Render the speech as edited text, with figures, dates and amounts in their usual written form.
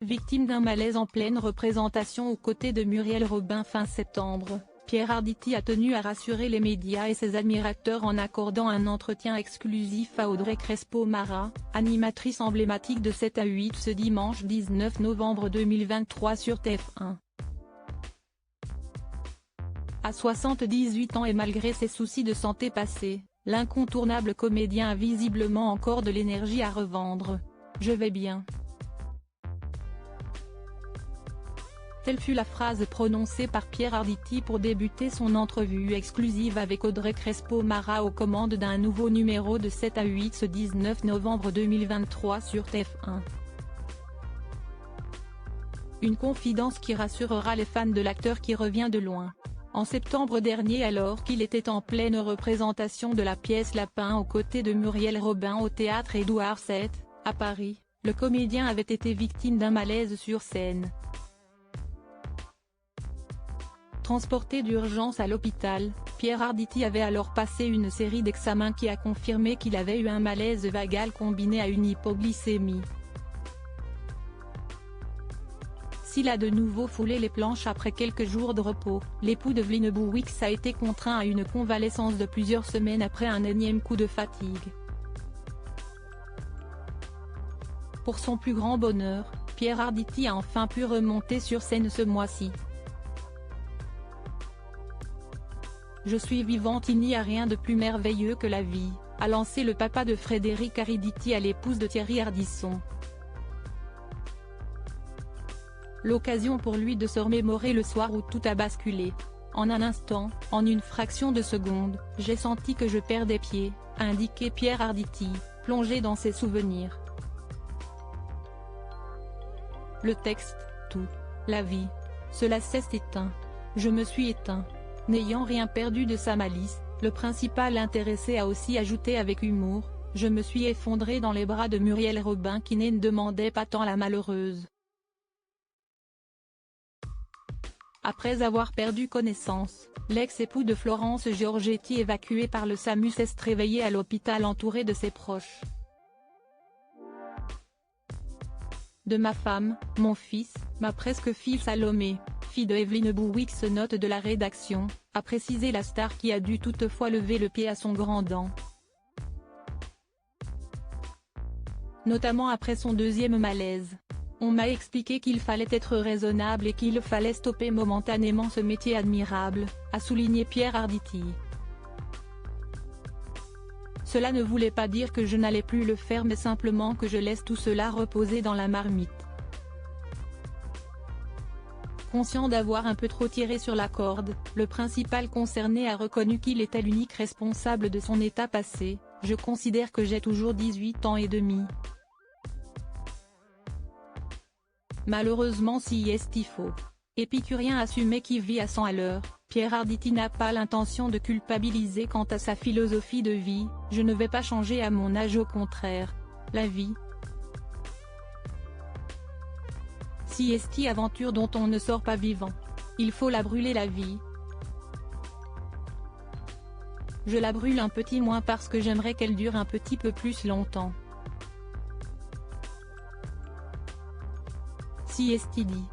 Victime d'un malaise en pleine représentation aux côtés de Muriel Robin fin septembre, Pierre Arditi a tenu à rassurer les médias et ses admirateurs en accordant un entretien exclusif à Audrey Crespo-Mara, animatrice emblématique de 7 à 8 ce dimanche 19 novembre 2023 sur TF1. À 78 ans et malgré ses soucis de santé passés, l'incontournable comédien a visiblement encore de l'énergie à revendre. « Je vais bien. » Telle fut la phrase prononcée par Pierre Arditi pour débuter son entrevue exclusive avec Audrey Crespo-Mara aux commandes d'un nouveau numéro de 7 à 8 ce 19 novembre 2023 sur TF1. Une confidence qui rassurera les fans de l'acteur qui revient de loin. En septembre dernier, alors qu'il était en pleine représentation de la pièce Lapin aux côtés de Muriel Robin au théâtre Édouard VII, à Paris, le comédien avait été victime d'un malaise sur scène. Transporté d'urgence à l'hôpital, Pierre Arditi avait alors passé une série d'examens qui a confirmé qu'il avait eu un malaise vagal combiné à une hypoglycémie. S'il a de nouveau foulé les planches après quelques jours de repos, l'époux d'Evelyne Bouwix a été contraint à une convalescence de plusieurs semaines après un énième coup de fatigue. Pour son plus grand bonheur, Pierre Arditi a enfin pu remonter sur scène ce mois-ci. « Je suis vivante, il n'y a rien de plus merveilleux que la vie », a lancé le papa de Frédéric Arditi à l'épouse de Thierry Ardisson. L'occasion pour lui de se remémorer le soir où tout a basculé. « En un instant, en une fraction de seconde, j'ai senti que je perdais pied », a indiqué Pierre Arditi, plongé dans ses souvenirs. Le texte, tout. La vie. Cela s'est éteint. Je me suis éteint. N'ayant rien perdu de sa malice, le principal intéressé a aussi ajouté avec humour, « Je me suis effondré dans les bras de Muriel Robin qui ne demandait pas tant la malheureuse. » Après avoir perdu connaissance, l'ex-époux de Florence Giorgetti évacué par le SAMU s'est réveillé à l'hôpital entouré de ses proches. De ma femme, mon fils, ma presque fille Salomé, fille de Evelyne Bouwix, note de la rédaction, a précisé la star qui a dû toutefois lever le pied à son grand dent. Notamment après son deuxième malaise. On m'a expliqué qu'il fallait être raisonnable et qu'il fallait stopper momentanément ce métier admirable, a souligné Pierre Arditi. Cela ne voulait pas dire que je n'allais plus le faire mais simplement que je laisse tout cela reposer dans la marmite. Conscient d'avoir un peu trop tiré sur la corde, le principal concerné a reconnu qu'il était l'unique responsable de son état passé. « Je considère que j'ai toujours 18 ans et demi. Malheureusement si est faux. » Épicurien assumé qui vit à 100 à l'heure, Pierre Arditi n'a pas l'intention de culpabiliser quant à sa philosophie de vie, « Je ne vais pas changer à mon âge, au contraire. La vie. Si est aventure dont on ne sort pas vivant. Il faut la brûler la vie. Je la brûle un petit moins parce que j'aimerais qu'elle dure un petit peu plus longtemps. » Si est dit.